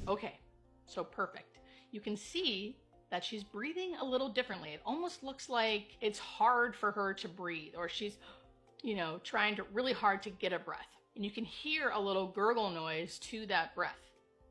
Okay, so perfect. You can see that she's breathing a little differently. It almost looks like it's hard for her to breathe, or she's, trying really hard to get a breath. And you can hear a little gurgle noise to that breath.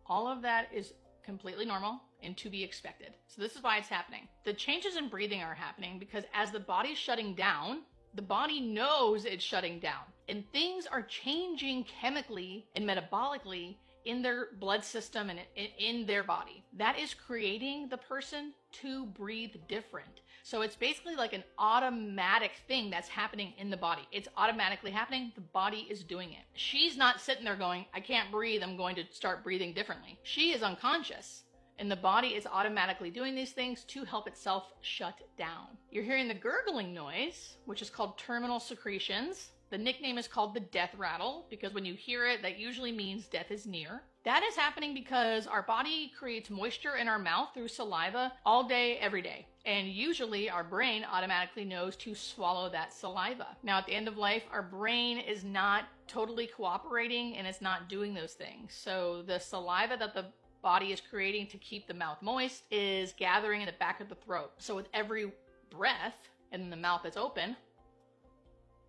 All of that is completely normal and to be expected. So this is why it's happening. The changes in breathing are happening because as the body's shutting down, the body knows it's shutting down, and things are changing chemically and metabolically in their blood system and in their body. That is creating the person to breathe different. So it's basically like an automatic thing that's happening in the body. It's automatically happening. The body is doing it. She's not sitting there going, I can't breathe, I'm going to start breathing differently. She is unconscious. And the body is automatically doing these things to help itself shut down. You're hearing the gurgling noise, which is called terminal secretions. The nickname is called the death rattle because when you hear it, that usually means death is near. That is happening because our body creates moisture in our mouth through saliva all day, every day. And usually our brain automatically knows to swallow that saliva. Now, at the end of life, our brain is not totally cooperating and it's not doing those things. So the saliva that the body is creating to keep the mouth moist is gathering in the back of the throat. So with every breath and the mouth is open,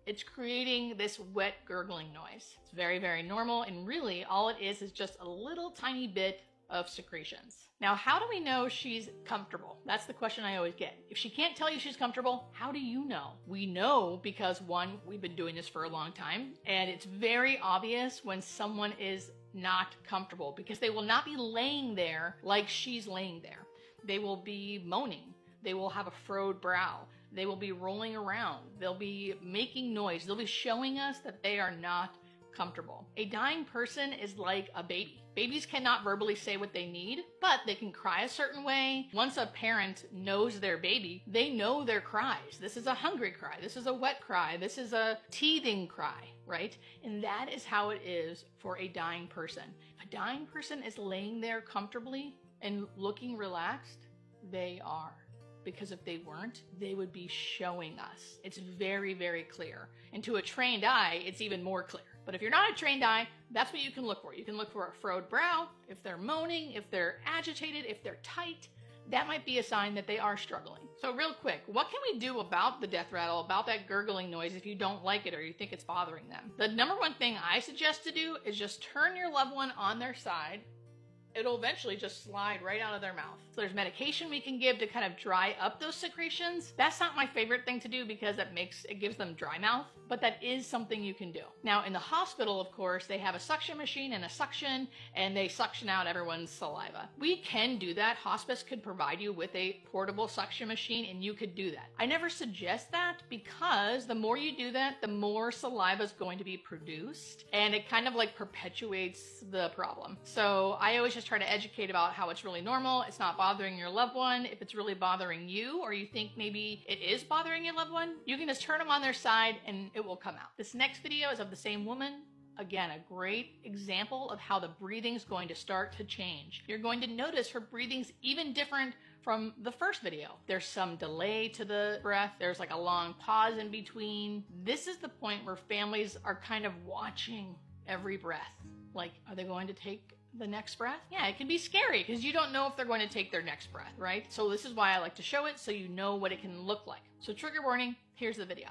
it's creating this wet gurgling noise. It's very, very normal, and really all it is just a little tiny bit of secretions. Now, how do we know she's comfortable? That's the question I always get. If she can't tell you she's comfortable, how do you know? We know because, one, we've been doing this for a long time, and it's very obvious when someone is not comfortable because they will not be laying there like she's laying there. They will be moaning. They will have a furrowed brow. They will be rolling around. They'll be making noise. They'll be showing us that they are not comfortable. A dying person is like a baby. Babies cannot verbally say what they need, but they can cry a certain way. Once a parent knows their baby, they know their cries. This is a hungry cry. This is a wet cry. This is a teething cry, right? And that is how it is for a dying person. If a dying person is laying there comfortably and looking relaxed, they are. Because if they weren't, they would be showing us. It's very, very clear. And to a trained eye, it's even more clear. But if you're not a trained eye, that's what you can look for. You can look for a furrowed brow, if they're moaning, if they're agitated, if they're tight. That might be a sign that they are struggling. So real quick, what can we do about the death rattle, about that gurgling noise if you don't like it or you think it's bothering them? The number one thing I suggest to do is just turn your loved one on their side. It'll eventually just slide right out of their mouth. So there's medication we can give to kind of dry up those secretions. That's not my favorite thing to do because it gives them dry mouth, but that is something you can do. Now in the hospital, of course, they have a suction machine and a suction, and they suction out everyone's saliva. We can do that. Hospice could provide you with a portable suction machine and you could do that. I never suggest that because the more you do that, the more saliva is going to be produced, and it kind of like perpetuates the problem. So I always just try to educate about how it's really normal. It's not bothering your loved one. If it's really bothering you, or you think maybe it is bothering your loved one, you can just turn them on their side and it will come out. This next video is of the same woman. Again, a great example of how the breathing is going to start to change. You're going to notice her breathing's even different from the first video. There's some delay to the breath. There's like a long pause in between. This is the point where families are kind of watching every breath. Like, are they going to take the next breath? Yeah, it can be scary because you don't know if they're going to take their next breath, right? So this is why I like to show it so you know what it can look like. So trigger warning, here's the video.